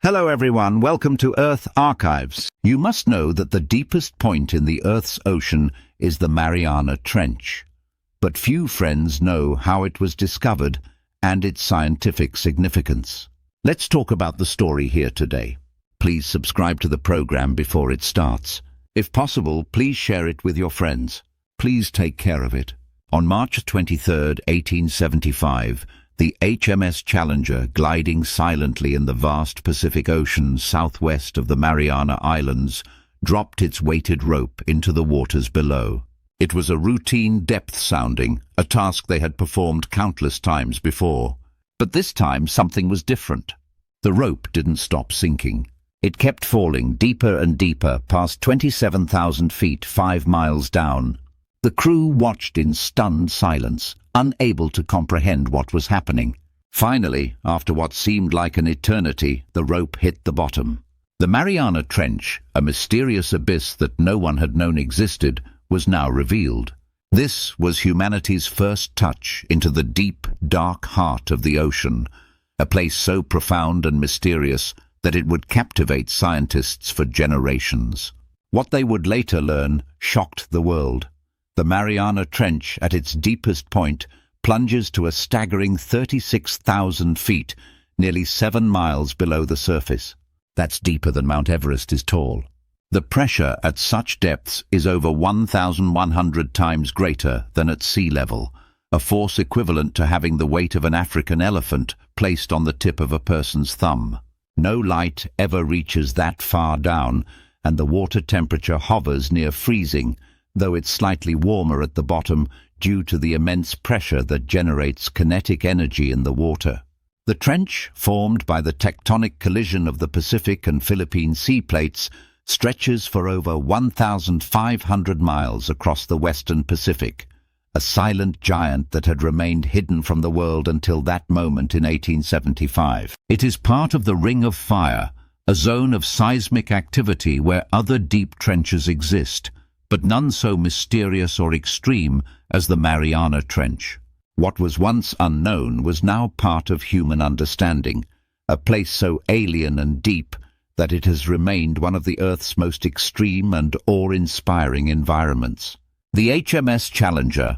Hello everyone, welcome to Earth Archives. You must know that the deepest point in the Earth's ocean is the Mariana Trench. But few friends know how it was discovered and its scientific significance. Let's talk about the story here today. Please subscribe to the program before it starts. If possible, please share it with your friends. Please take care of it. On March 23, 1875, the HMS Challenger, gliding silently in the vast Pacific Ocean southwest of the Mariana Islands, dropped its weighted rope into the waters below. It was a routine depth sounding, a task they had performed countless times before. But this time something was different. The rope didn't stop sinking. It kept falling deeper and deeper, past 27,000 feet, 5 miles down. The crew watched in stunned silence, unable to comprehend what was happening. Finally, after what seemed like an eternity, the rope hit the bottom. The Mariana Trench, a mysterious abyss that no one had known existed, was now revealed. This was humanity's first touch into the deep, dark heart of the ocean, a place so profound and mysterious that it would captivate scientists for generations. What they would later learn shocked the world. The Mariana Trench, at its deepest point, plunges to a staggering 36,000 feet, nearly 7 miles below the surface. That's deeper than Mount Everest is tall. The pressure at such depths is over 1,100 times greater than at sea level, a force equivalent to having the weight of an African elephant placed on the tip of a person's thumb. No light ever reaches that far down, and the water temperature hovers near freezing, though it's slightly warmer at the bottom due to the immense pressure that generates kinetic energy in the water. The trench, formed by the tectonic collision of the Pacific and Philippine sea plates, stretches for over 1,500 miles across the western Pacific, a silent giant that had remained hidden from the world until that moment in 1875. It is part of the Ring of Fire, a zone of seismic activity where other deep trenches exist, but none so mysterious or extreme as the Mariana Trench. What was once unknown was now part of human understanding, a place so alien and deep that it has remained one of the Earth's most extreme and awe-inspiring environments. The HMS Challenger.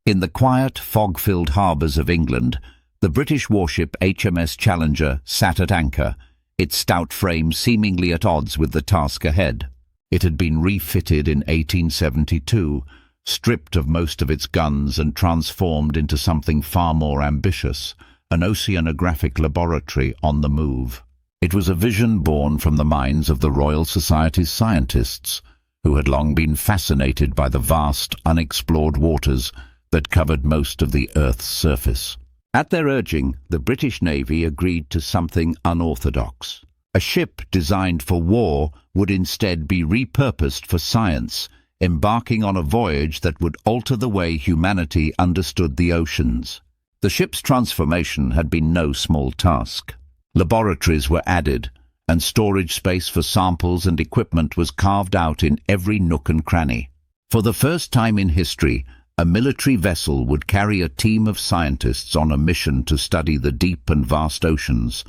In the quiet, fog-filled harbours of England, the British warship HMS Challenger sat at anchor, its stout frame seemingly at odds with the task ahead. It had been refitted in 1872, stripped of most of its guns and transformed into something far more ambitious, an oceanographic laboratory on the move. It was a vision born from the minds of the Royal Society's scientists, who had long been fascinated by the vast, unexplored waters that covered most of the Earth's surface. At their urging, the British Navy agreed to something unorthodox. A ship designed for war would instead be repurposed for science, embarking on a voyage that would alter the way humanity understood the oceans. The ship's transformation had been no small task. Laboratories were added, and storage space for samples and equipment was carved out in every nook and cranny. For the first time in history, a military vessel would carry a team of scientists on a mission to study the deep and vast oceans,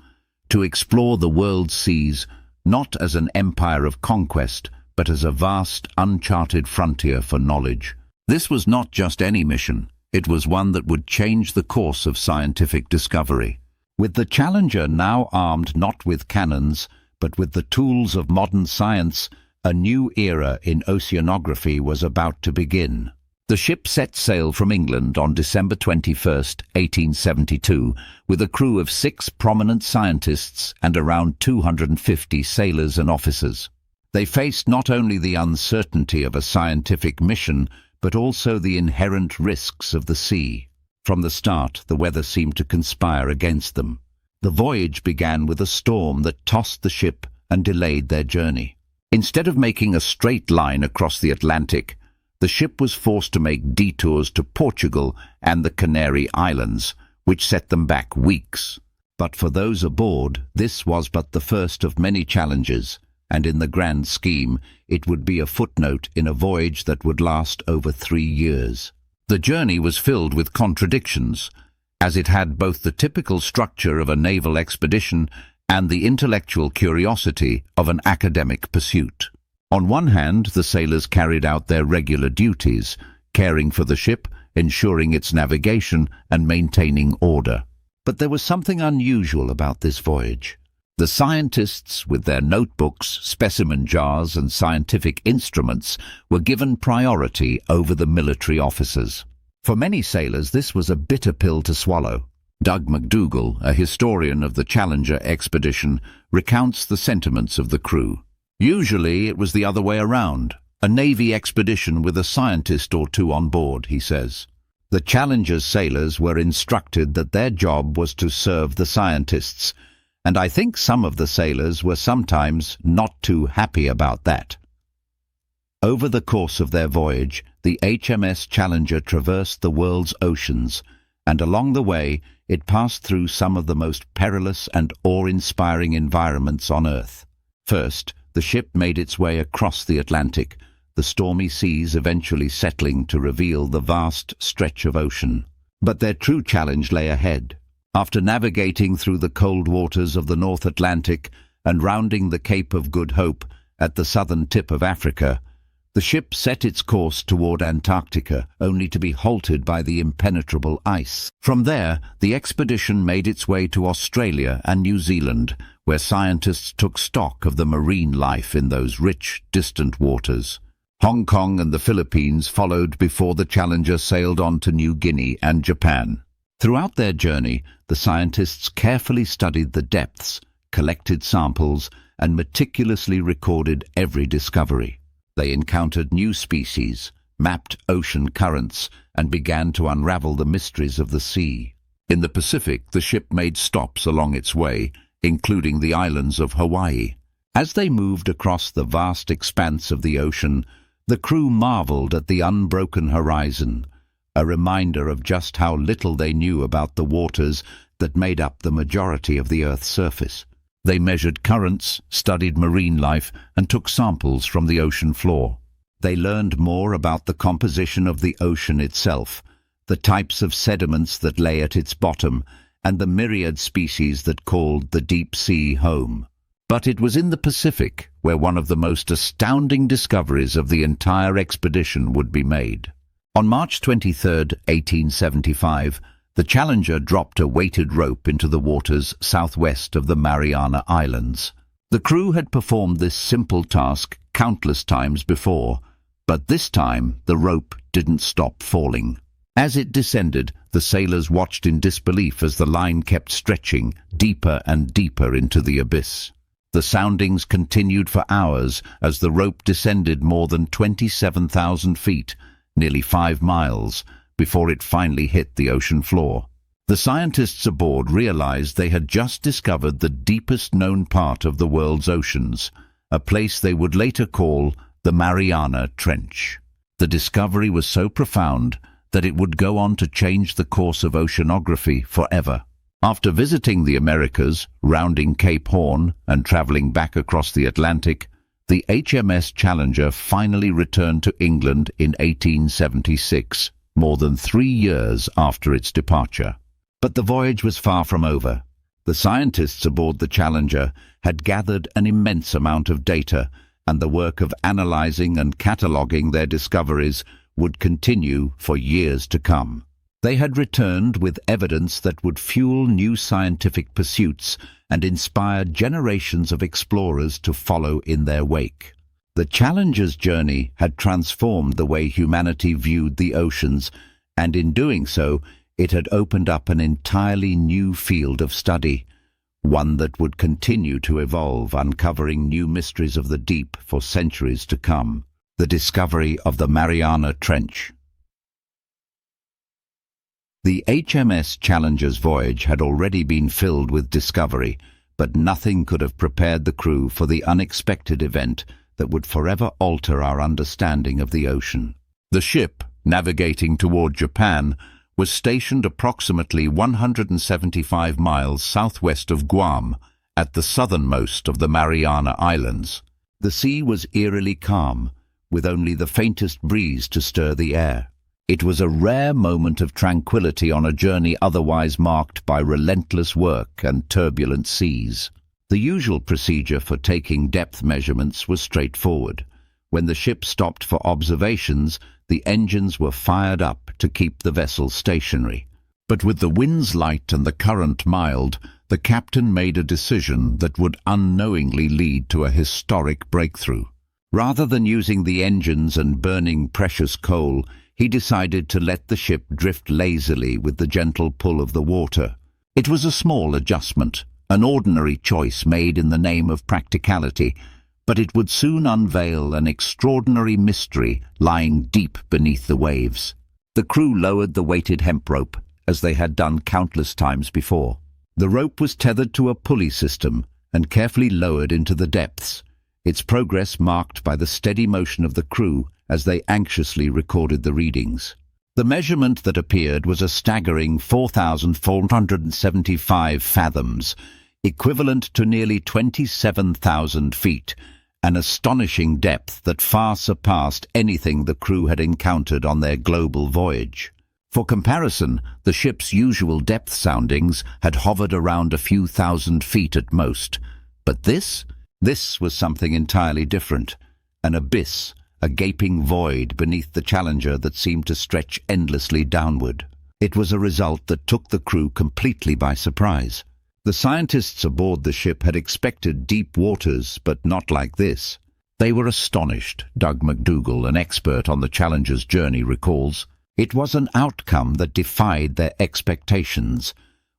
to explore the world's seas, not as an empire of conquest, but as a vast, uncharted frontier for knowledge. This was not just any mission. It was one that would change the course of scientific discovery. With the Challenger now armed not with cannons, but with the tools of modern science, a new era in oceanography was about to begin. The ship set sail from England on December 21, 1872, with a crew of 6 prominent scientists and around 250 sailors and officers. They faced not only the uncertainty of a scientific mission, but also the inherent risks of the sea. From the start, the weather seemed to conspire against them. The voyage began with a storm that tossed the ship and delayed their journey. Instead of making a straight line across the Atlantic, the ship was forced to make detours to Portugal and the Canary Islands, which set them back weeks. But for those aboard, this was but the first of many challenges, and in the grand scheme, it would be a footnote in a voyage that would last over 3 years. The journey was filled with contradictions, as it had both the typical structure of a naval expedition and the intellectual curiosity of an academic pursuit. On one hand, the sailors carried out their regular duties, caring for the ship, ensuring its navigation, and maintaining order. But there was something unusual about this voyage. The scientists, with their notebooks, specimen jars, and scientific instruments, were given priority over the military officers. For many sailors, this was a bitter pill to swallow. Doug McDougall, a historian of the Challenger expedition, recounts the sentiments of the crew. Usually it was the other way around, a Navy expedition with a scientist or two on board, he says. The Challenger's sailors were instructed that their job was to serve the scientists, and I think some of the sailors were sometimes not too happy about that. Over the course of their voyage, the HMS Challenger traversed the world's oceans, and along the way it passed through some of the most perilous and awe-inspiring environments on Earth. First, the ship made its way across the Atlantic, the stormy seas eventually settling to reveal the vast stretch of ocean. But their true challenge lay ahead. After navigating through the cold waters of the North Atlantic and rounding the Cape of Good Hope at the southern tip of Africa, the ship set its course toward Antarctica, only to be halted by the impenetrable ice. From there, the expedition made its way to Australia and New Zealand, where scientists took stock of the marine life in those rich, distant waters. Hong Kong and the Philippines followed before the Challenger sailed on to New Guinea and Japan. Throughout their journey, the scientists carefully studied the depths, collected samples, and meticulously recorded every discovery. They encountered new species, mapped ocean currents, and began to unravel the mysteries of the sea. In the Pacific, the ship made stops along its way, including the islands of Hawaii. As they moved across the vast expanse of the ocean, the crew marveled at the unbroken horizon, a reminder of just how little they knew about the waters that made up the majority of the Earth's surface. They measured currents, studied marine life, and took samples from the ocean floor. They learned more about the composition of the ocean itself, the types of sediments that lay at its bottom, and the myriad species that called the deep sea home. But it was in the Pacific where one of the most astounding discoveries of the entire expedition would be made. On March 23, 1875, the Challenger dropped a weighted rope into the waters southwest of the Mariana Islands. The crew had performed this simple task countless times before, but this time the rope didn't stop falling. As it descended, the sailors watched in disbelief as the line kept stretching deeper and deeper into the abyss. The soundings continued for hours as the rope descended more than 27,000 feet, nearly 5 miles, before it finally hit the ocean floor. The scientists aboard realized they had just discovered the deepest known part of the world's oceans, a place they would later call the Mariana Trench. The discovery was so profound that it would go on to change the course of oceanography forever. After visiting the Americas, rounding Cape Horn, and traveling back across the Atlantic, the HMS Challenger finally returned to England in 1876, more than 3 years after its departure. But the voyage was far from over. The scientists aboard the Challenger had gathered an immense amount of data, and the work of analyzing and cataloguing their discoveries would continue for years to come. They had returned with evidence that would fuel new scientific pursuits and inspire generations of explorers to follow in their wake. The Challenger's journey had transformed the way humanity viewed the oceans, and in doing so, it had opened up an entirely new field of study, one that would continue to evolve, uncovering new mysteries of the deep for centuries to come. The discovery of the Mariana Trench. The HMS Challenger's voyage had already been filled with discovery, but nothing could have prepared the crew for the unexpected event that would forever alter our understanding of the ocean. The ship, navigating toward Japan, was stationed approximately 175 miles southwest of Guam, at the southernmost of the Mariana Islands. The sea was eerily calm, with only the faintest breeze to stir the air. It was a rare moment of tranquility on a journey otherwise marked by relentless work and turbulent seas. The usual procedure for taking depth measurements was straightforward. When the ship stopped for observations, the engines were fired up to keep the vessel stationary. But with the winds light and the current mild, the captain made a decision that would unknowingly lead to a historic breakthrough. Rather than using the engines and burning precious coal, he decided to let the ship drift lazily with the gentle pull of the water. It was a small adjustment, an ordinary choice made in the name of practicality, but it would soon unveil an extraordinary mystery lying deep beneath the waves. The crew lowered the weighted hemp rope, as they had done countless times before. The rope was tethered to a pulley system and carefully lowered into the depths, its progress marked by the steady motion of the crew as they anxiously recorded the readings. The measurement that appeared was a staggering 4,475 fathoms, equivalent to nearly 27,000 feet, an astonishing depth that far surpassed anything the crew had encountered on their global voyage. For comparison, the ship's usual depth soundings had hovered around a few thousand feet at most. But this was something entirely different, an abyss, a gaping void beneath the Challenger that seemed to stretch endlessly downward. It was a result that took the crew completely by surprise. The scientists aboard the ship had expected deep waters, but not like this. They were astonished, Doug McDougall, an expert on the Challenger's journey, recalls. It was an outcome that defied their expectations,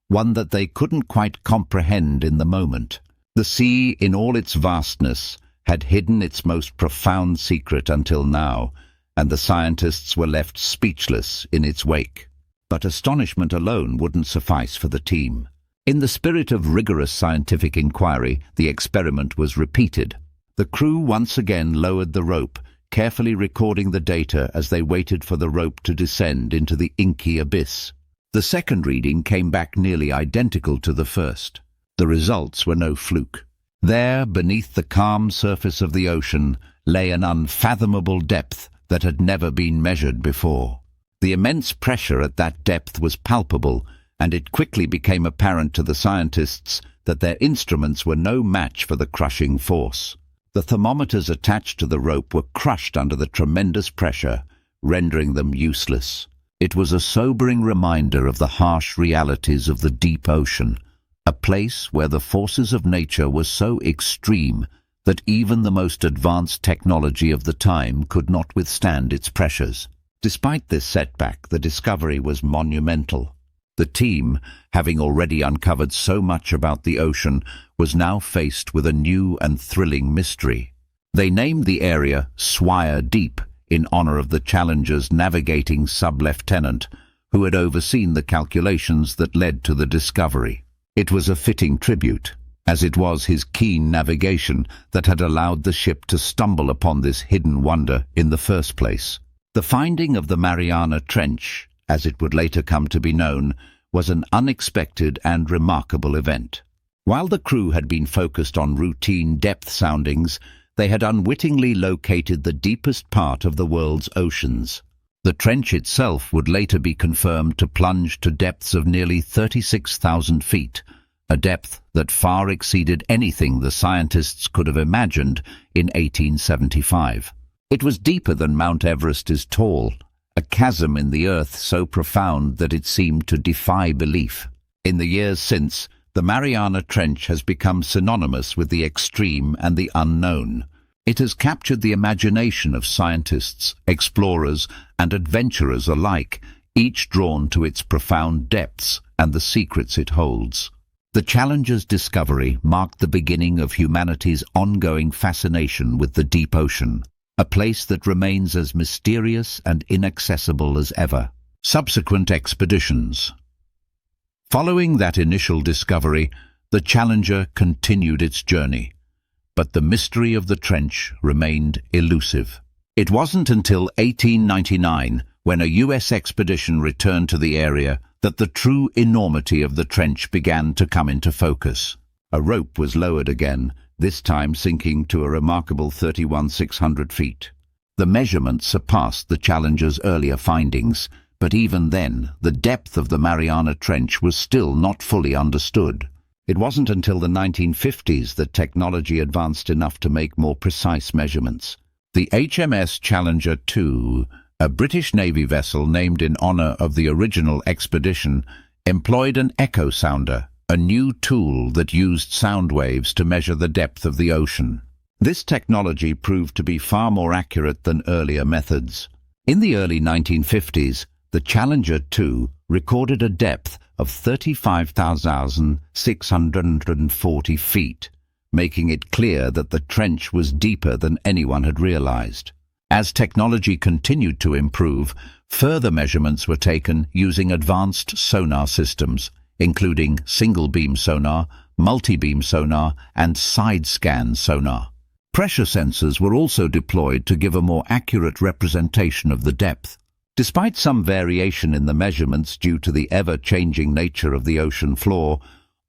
one that they couldn't quite comprehend in the moment. The sea, in all its vastness, had hidden its most profound secret until now, and the scientists were left speechless in its wake. But astonishment alone wouldn't suffice for the team. In the spirit of rigorous scientific inquiry, the experiment was repeated. The crew once again lowered the rope, carefully recording the data as they waited for the rope to descend into the inky abyss. The second reading came back nearly identical to the first. The results were no fluke. There, beneath the calm surface of the ocean, lay an unfathomable depth that had never been measured before. The immense pressure at that depth was palpable, and it quickly became apparent to the scientists that their instruments were no match for the crushing force. The thermometers attached to the rope were crushed under the tremendous pressure, rendering them useless. It was a sobering reminder of the harsh realities of the deep ocean, a place where the forces of nature were so extreme that even the most advanced technology of the time could not withstand its pressures. Despite this setback, the discovery was monumental. The team, having already uncovered so much about the ocean, was now faced with a new and thrilling mystery. They named the area Swire Deep in honor of the Challenger's navigating sub-lieutenant, who had overseen the calculations that led to the discovery. It was a fitting tribute, as it was his keen navigation that had allowed the ship to stumble upon this hidden wonder in the first place. The finding of the Mariana Trench, as it would later come to be known, was an unexpected and remarkable event. While the crew had been focused on routine depth soundings, they had unwittingly located the deepest part of the world's oceans. The trench itself would later be confirmed to plunge to depths of nearly 36,000 feet, a depth that far exceeded anything the scientists could have imagined in 1875. It was deeper than Mount Everest is tall, a chasm in the earth so profound that it seemed to defy belief. In the years since, the Mariana Trench has become synonymous with the extreme and the unknown. It has captured the imagination of scientists, explorers, and adventurers alike, each drawn to its profound depths and the secrets it holds. The Challenger's discovery marked the beginning of humanity's ongoing fascination with the deep ocean, a place that remains as mysterious and inaccessible as ever. Subsequent expeditions. Following that initial discovery, the Challenger continued its journey, but the mystery of the trench remained elusive. It wasn't until 1899, when a U.S. expedition returned to the area, that the true enormity of the trench began to come into focus. A rope was lowered again, this time sinking to a remarkable 31,600 feet. The measurement surpassed the Challenger's earlier findings, but even then, the depth of the Mariana Trench was still not fully understood. It wasn't until the 1950s that technology advanced enough to make more precise measurements. The HMS Challenger II, a British Navy vessel named in honor of the original expedition, employed an echo sounder, a new tool that used sound waves to measure the depth of the ocean. This technology proved to be far more accurate than earlier methods. In the early 1950s, the Challenger II recorded a depth of 35,640 feet, making it clear that the trench was deeper than anyone had realized. As technology continued to improve, further measurements were taken using advanced sonar systems, including single-beam sonar, multi-beam sonar, and side-scan sonar. Pressure sensors were also deployed to give a more accurate representation of the depth. Despite some variation in the measurements due to the ever-changing nature of the ocean floor,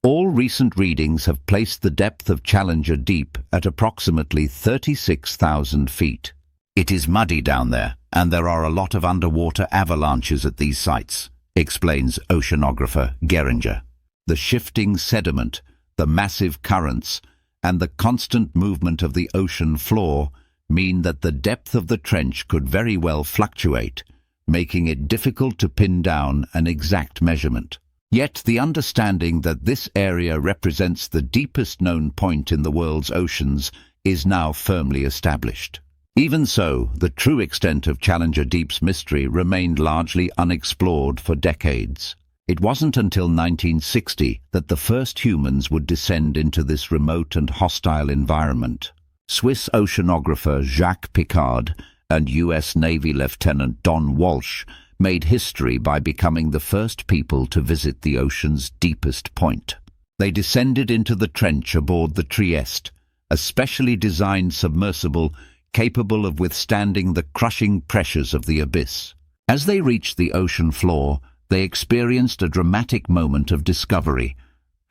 all recent readings have placed the depth of Challenger Deep at approximately 36,000 feet. It is muddy down there, and there are a lot of underwater avalanches at these sites, explains oceanographer Geringer. The shifting sediment, the massive currents, and the constant movement of the ocean floor mean that the depth of the trench could very well fluctuate, making it difficult to pin down an exact measurement. Yet the understanding that this area represents the deepest known point in the world's oceans is now firmly established. Even so, the true extent of Challenger Deep's mystery remained largely unexplored for decades. It wasn't until 1960 that the first humans would descend into this remote and hostile environment. Swiss oceanographer Jacques Piccard and U.S. Navy Lieutenant Don Walsh made history by becoming the first people to visit the ocean's deepest point. They descended into the trench aboard the Trieste, a specially designed submersible capable of withstanding the crushing pressures of the abyss. As they reached the ocean floor, they experienced a dramatic moment of discovery.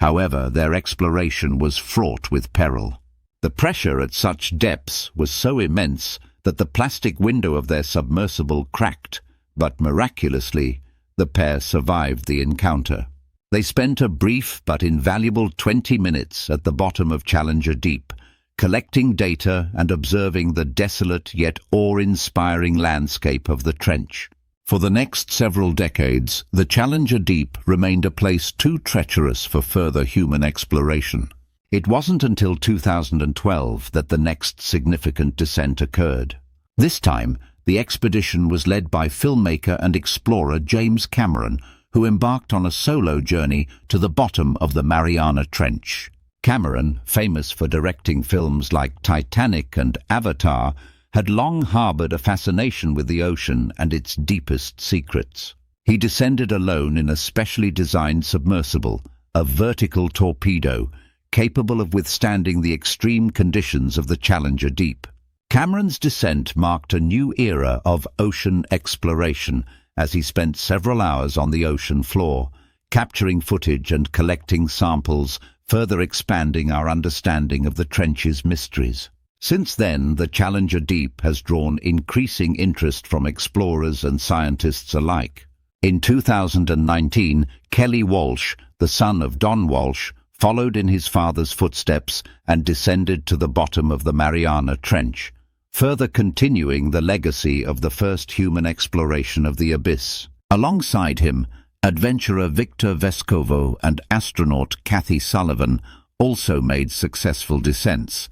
However, their exploration was fraught with peril. The pressure at such depths was so immense that the plastic window of their submersible cracked, but miraculously, the pair survived the encounter. They spent a brief but invaluable 20 minutes at the bottom of Challenger Deep, collecting data and observing the desolate yet awe-inspiring landscape of the trench. For the next several decades, the Challenger Deep remained a place too treacherous for further human exploration. It wasn't until 2012 that the next significant descent occurred. This time, the expedition was led by filmmaker and explorer James Cameron, who embarked on a solo journey to the bottom of the Mariana Trench. Cameron, famous for directing films like Titanic and Avatar, had long harbored a fascination with the ocean and its deepest secrets. He descended alone in a specially designed submersible, a vertical torpedo, capable of withstanding the extreme conditions of the Challenger Deep. Cameron's descent marked a new era of ocean exploration as he spent several hours on the ocean floor, capturing footage and collecting samples, further expanding our understanding of the trench's mysteries. Since then, the Challenger Deep has drawn increasing interest from explorers and scientists alike. In 2019, Kelly Walsh, the son of Don Walsh, followed in his father's footsteps and descended to the bottom of the Mariana Trench, further continuing the legacy of the first human exploration of the abyss. Alongside him, adventurer Victor Vescovo and astronaut Kathy Sullivan also made successful descents,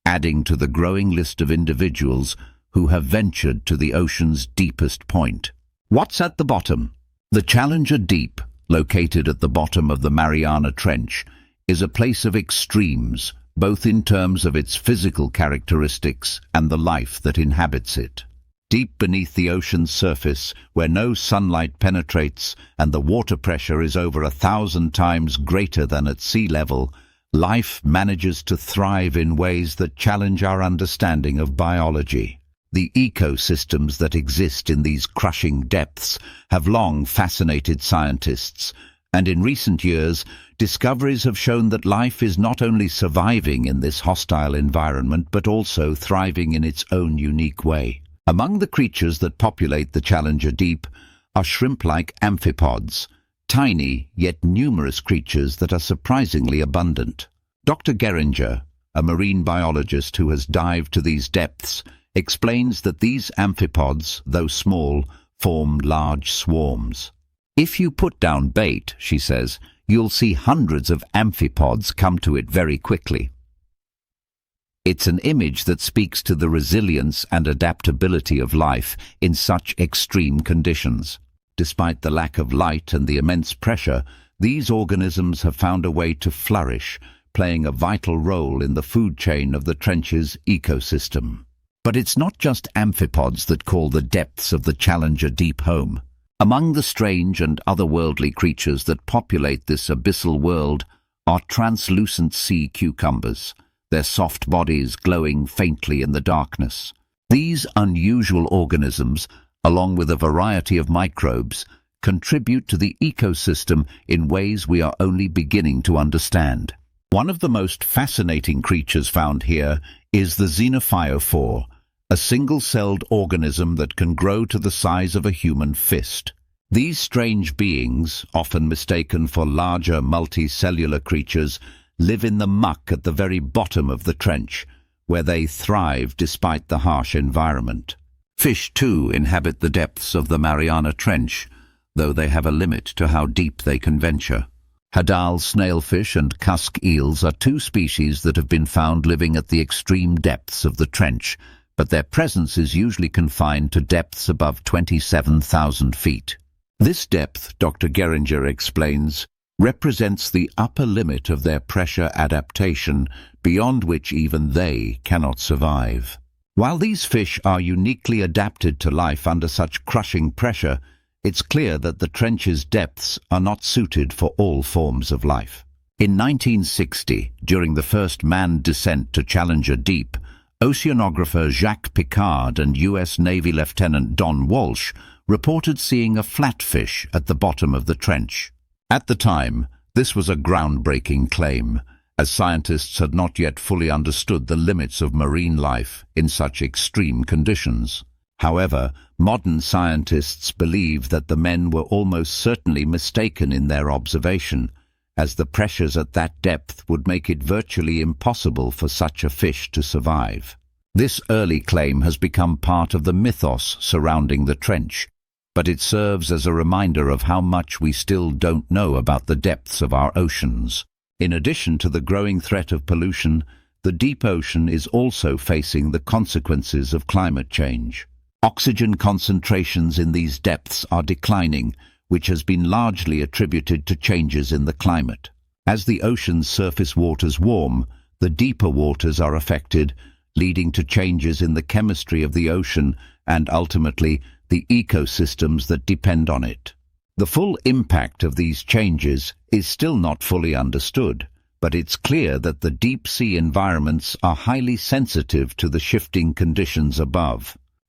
adding to the growing list of individuals who have ventured to the ocean's deepest point. What's at the bottom? The Challenger Deep, located at the bottom of the Mariana Trench, is a place of extremes, both in terms of its physical characteristics and the life that inhabits it. Deep beneath the ocean's surface, where no sunlight penetrates and the water pressure is over 1,000 times greater than at sea level, life manages to thrive in ways that challenge our understanding of biology. The ecosystems that exist in these crushing depths have long fascinated scientists, and in recent years, discoveries have shown that life is not only surviving in this hostile environment but also thriving in its own unique way. Among the creatures that populate the Challenger Deep are shrimp-like amphipods, tiny yet numerous creatures that are surprisingly abundant. Dr. Geringer, a marine biologist who has dived to these depths, explains that these amphipods, though small, form large swarms. If you put down bait, she says, you'll see hundreds of amphipods come to it very quickly. It's an image that speaks to the resilience and adaptability of life in such extreme conditions. Despite the lack of light and the immense pressure, these organisms have found a way to flourish, playing a vital role in the food chain of the trench's ecosystem. But it's not just amphipods that call the depths of the Challenger Deep home. Among the strange and otherworldly creatures that populate this abyssal world are translucent sea cucumbers, their soft bodies glowing faintly in the darkness. These unusual organisms, along with a variety of microbes, contribute to the ecosystem in ways we are only beginning to understand. One of the most fascinating creatures found here is the xenophyophore, a single-celled organism that can grow to the size of a human fist. These strange beings, often mistaken for larger multicellular creatures, live in the muck at the very bottom of the trench, where they thrive despite the harsh environment. Fish, too, inhabit the depths of the Mariana Trench, though they have a limit to how deep they can venture. Hadal snailfish and cusk eels are two species that have been found living at the extreme depths of the trench, but their presence is usually confined to depths above 27,000 feet. This depth, Dr. Geringer explains, represents the upper limit of their pressure adaptation, beyond which even they cannot survive. While these fish are uniquely adapted to life under such crushing pressure, it's clear that the trench's depths are not suited for all forms of life. In 1960, during the first manned descent to Challenger Deep, oceanographer Jacques Piccard and U.S. Navy Lieutenant Don Walsh reported seeing a flatfish at the bottom of the trench. At the time, this was a groundbreaking claim, as scientists had not yet fully understood the limits of marine life in such extreme conditions. However, modern scientists believe that the men were almost certainly mistaken in their observation, as the pressures at that depth would make it virtually impossible for such a fish to survive. This early claim has become part of the mythos surrounding the trench, but it serves as a reminder of how much we still don't know about the depths of our oceans. In addition to the growing threat of pollution, the deep ocean is also facing the consequences of climate change. Oxygen concentrations in these depths are declining, which has been largely attributed to changes in the climate. As the ocean's surface waters warm, the deeper waters are affected, leading to changes in the chemistry of the ocean and ultimately the ecosystems that depend on it. The full impact of these changes is still not fully understood, but it's clear that the deep sea environments are highly sensitive to the shifting conditions above.